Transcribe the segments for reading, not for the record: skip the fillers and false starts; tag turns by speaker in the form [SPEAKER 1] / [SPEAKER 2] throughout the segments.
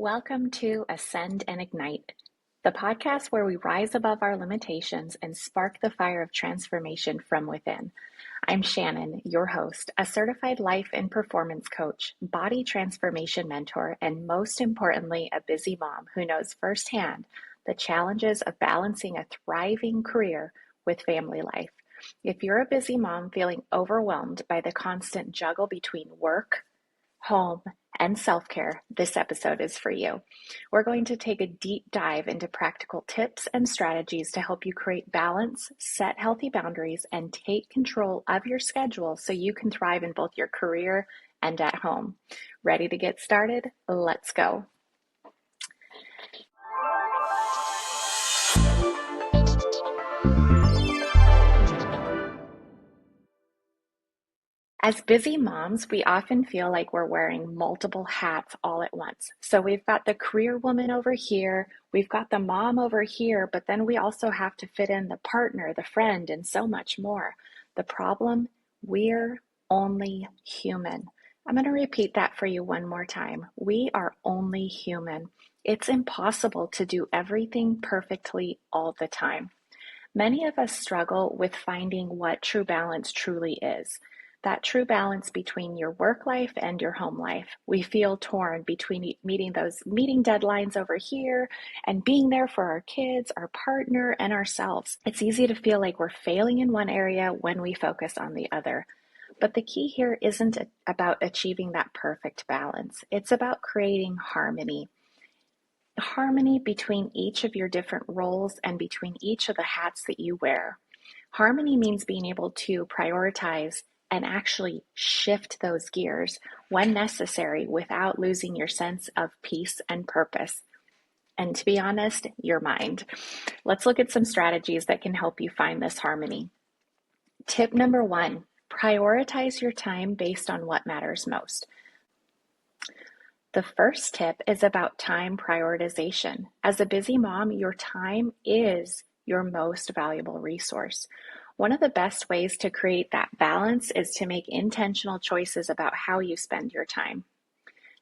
[SPEAKER 1] Welcome to Ascend and Ignite, the podcast where we rise above our limitations and spark the fire of transformation from within. I'm Shannon, your host, a certified life and performance coach, body transformation mentor, and most importantly, a busy mom who knows firsthand the challenges of balancing a thriving career with family life. If you're a busy mom feeling overwhelmed by the constant juggle between work, home, and self-care, this episode is for you. We're going to take a deep dive into practical tips and strategies to help you create balance, set healthy boundaries, and take control of your schedule so you can thrive in both your career and at home. Ready to get started? Let's go. As busy moms, we often feel like we're wearing multiple hats all at once. So we've got the career woman over here, we've got the mom over here, but then we also have to fit in the partner, the friend, and so much more. The problem, we're only human. I'm going to repeat that for you one more time. We are only human. It's impossible to do everything perfectly all the time. Many of us struggle with finding what true balance truly is. That true balance between your work life and your home life. We feel torn between meeting those meeting deadlines over here and being there for our kids, our partner, and ourselves. It's easy to feel like we're failing in one area when we focus on the other. But the key here isn't about achieving that perfect balance. It's about creating harmony. Harmony between each of your different roles and between each of the hats that you wear. Harmony means being able to prioritize and actually shift those gears when necessary without losing your sense of peace and purpose. And to be honest, your mind. Let's look at some strategies that can help you find this harmony. Tip number 1, prioritize your time based on what matters most. The first tip is about time prioritization. As a busy mom, your time is your most valuable resource. One of the best ways to create that balance is to make intentional choices about how you spend your time.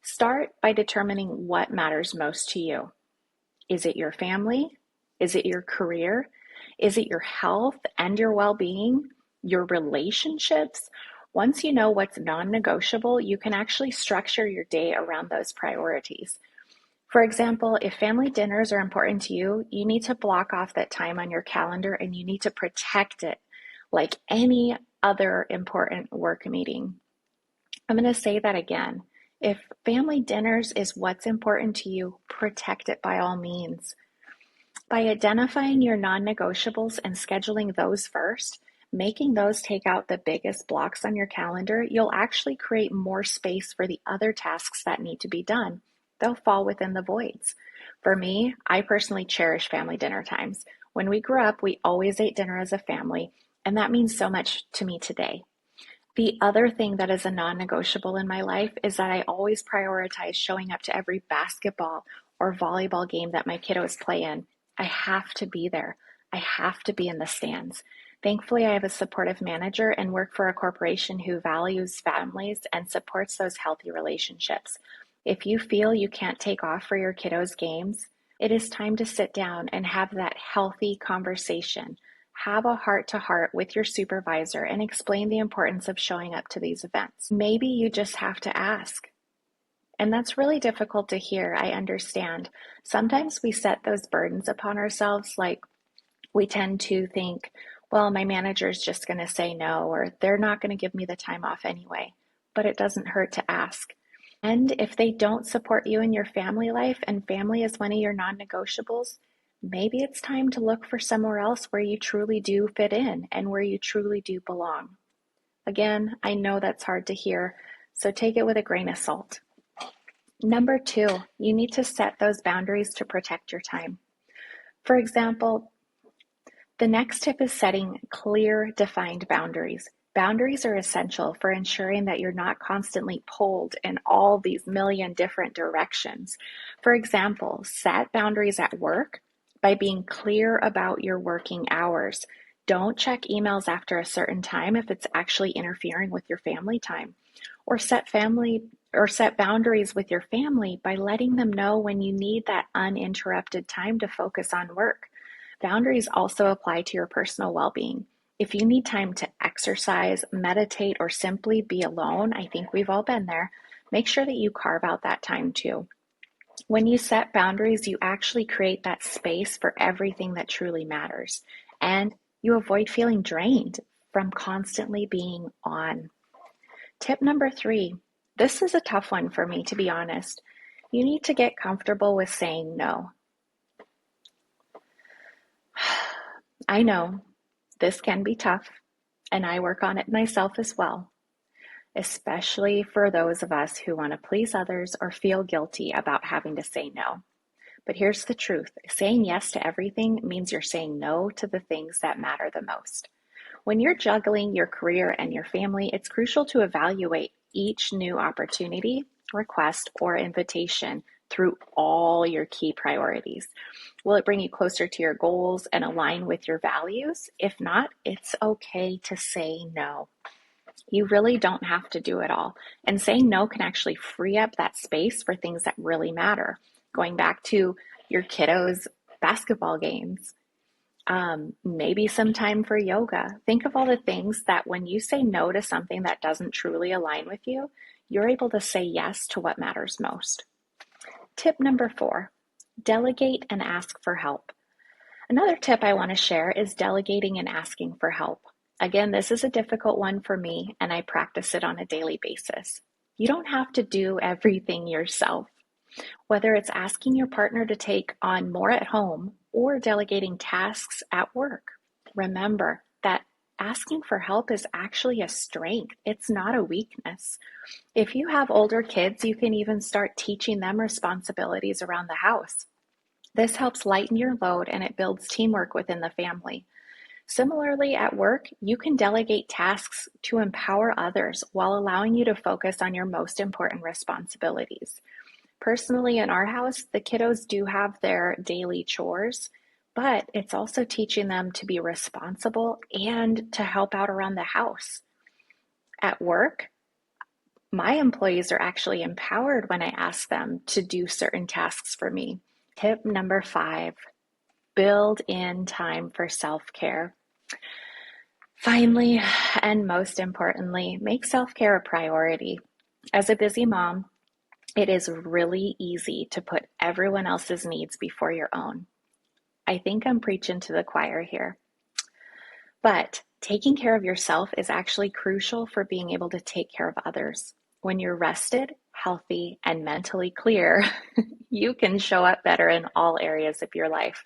[SPEAKER 1] Start by determining what matters most to you. Is it your family? Is it your career? Is it your health and your well-being? Your relationships? Once you know what's non-negotiable, you can actually structure your day around those priorities. For example, if family dinners are important to you, you need to block off that time on your calendar and you need to protect it like any other important work meeting. I'm going to say that again. If family dinners is what's important to you, protect it by all means. By identifying your non-negotiables and scheduling those first, making those take out the biggest blocks on your calendar, you'll actually create more space for the other tasks that need to be done. They'll fall within the voids. For me, I personally cherish family dinner times. When we grew up, we always ate dinner as a family, and that means so much to me today. The other thing that is a non-negotiable in my life is that I always prioritize showing up to every basketball or volleyball game that my kiddos play in. I have to be there. I have to be in the stands. Thankfully, I have a supportive manager and work for a corporation who values families and supports those healthy relationships. If you feel you can't take off for your kiddos' games, it is time to sit down and have that healthy conversation. Have a heart-to-heart with your supervisor and explain the importance of showing up to these events. Maybe you just have to ask. And that's really difficult to hear, I understand. Sometimes we set those burdens upon ourselves, like we tend to think, well, my manager's just going to say no, or they're not going to give me the time off anyway. But it doesn't hurt to ask. And if they don't support you in your family life and family is one of your non-negotiables, maybe it's time to look for somewhere else where you truly do fit in and where you truly do belong. Again, I know that's hard to hear, so take it with a grain of salt. Number 2, you need to set those boundaries to protect your time. For example, the next tip is setting clear, defined boundaries. Boundaries are essential for ensuring that you're not constantly pulled in all these million different directions. For example, set boundaries at work by being clear about your working hours. Don't check emails after a certain time if it's actually interfering with your family time. Or set family or set boundaries with your family by letting them know when you need that uninterrupted time to focus on work. Boundaries also apply to your personal well-being. If you need time to exercise, meditate, or simply be alone, I think we've all been there, make sure that you carve out that time too. When you set boundaries, you actually create that space for everything that truly matters, and you avoid feeling drained from constantly being on. Tip number 3. This is a tough one for me, to be honest. You need to get comfortable with saying no. I know this can be tough, and I work on it myself as well, especially for those of us who want to please others or feel guilty about having to say no. But here's the truth. Saying yes to everything means you're saying no to the things that matter the most. When you're juggling your career and your family, it's crucial to evaluate each new opportunity, request, or invitation through all your key priorities. Will it bring you closer to your goals and align with your values? If not, it's okay to say no. You really don't have to do it all. And saying no can actually free up that space for things that really matter. Going back to your kiddos' basketball games, maybe some time for yoga. Think of all the things that when you say no to something that doesn't truly align with you, you're able to say yes to what matters most. Tip number 4, delegate and ask for help. Another tip I want to share is delegating and asking for help. Again, this is a difficult one for me, and I practice it on a daily basis. You don't have to do everything yourself. Whether it's asking your partner to take on more at home or delegating tasks at work, remember that asking for help is actually a strength. It's not a weakness. If you have older kids, you can even start teaching them responsibilities around the house. This helps lighten your load and it builds teamwork within the family. Similarly, at work, you can delegate tasks to empower others while allowing you to focus on your most important responsibilities. Personally, in our house, the kiddos do have their daily chores, but it's also teaching them to be responsible and to help out around the house. At work, my employees are actually empowered when I ask them to do certain tasks for me. Tip number 5, build in time for self-care. Finally, and most importantly, make self-care a priority. As a busy mom, it is really easy to put everyone else's needs before your own. I think I'm preaching to the choir here. But taking care of yourself is actually crucial for being able to take care of others. When you're rested, healthy, and mentally clear, you can show up better in all areas of your life.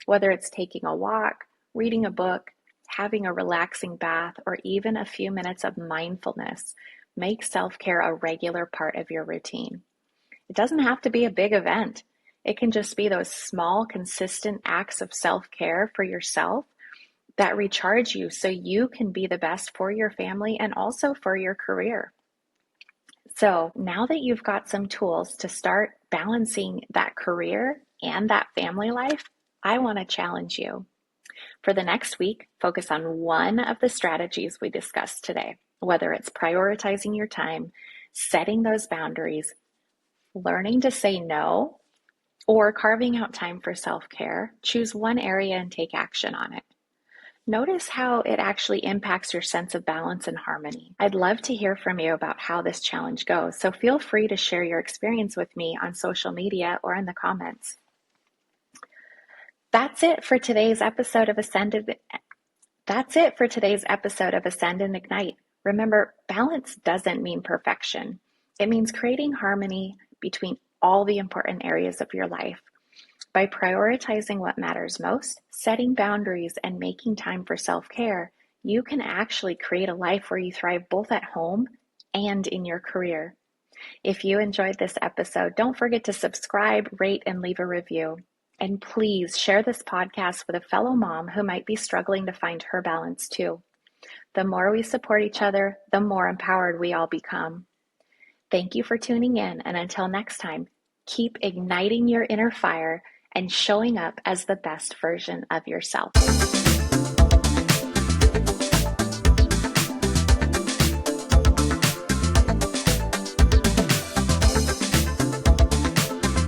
[SPEAKER 1] Whether it's taking a walk, reading a book, having a relaxing bath, or even a few minutes of mindfulness, make self-care a regular part of your routine. It doesn't have to be a big event. It can just be those small, consistent acts of self-care for yourself that recharge you so you can be the best for your family and also for your career. So now that you've got some tools to start balancing that career and that family life, I want to challenge you. For the next week, focus on one of the strategies we discussed today, whether it's prioritizing your time, setting those boundaries, learning to say no, or carving out time for self-care. Choose one area and take action on it. Notice how it actually impacts your sense of balance and harmony. I'd love to hear from you about how this challenge goes, so feel free to share your experience with me on social media or in the comments. That's it for today's episode of Ascend and Ignite. Remember, balance doesn't mean perfection. It means creating harmony between all the important areas of your life. By prioritizing what matters most, setting boundaries, and making time for self-care, you can actually create a life where you thrive both at home and in your career. If you enjoyed this episode, don't forget to subscribe, rate, and leave a review. And please share this podcast with a fellow mom who might be struggling to find her balance too. The more we support each other, the more empowered we all become. Thank you for tuning in, and until next time, keep igniting your inner fire and showing up as the best version of yourself.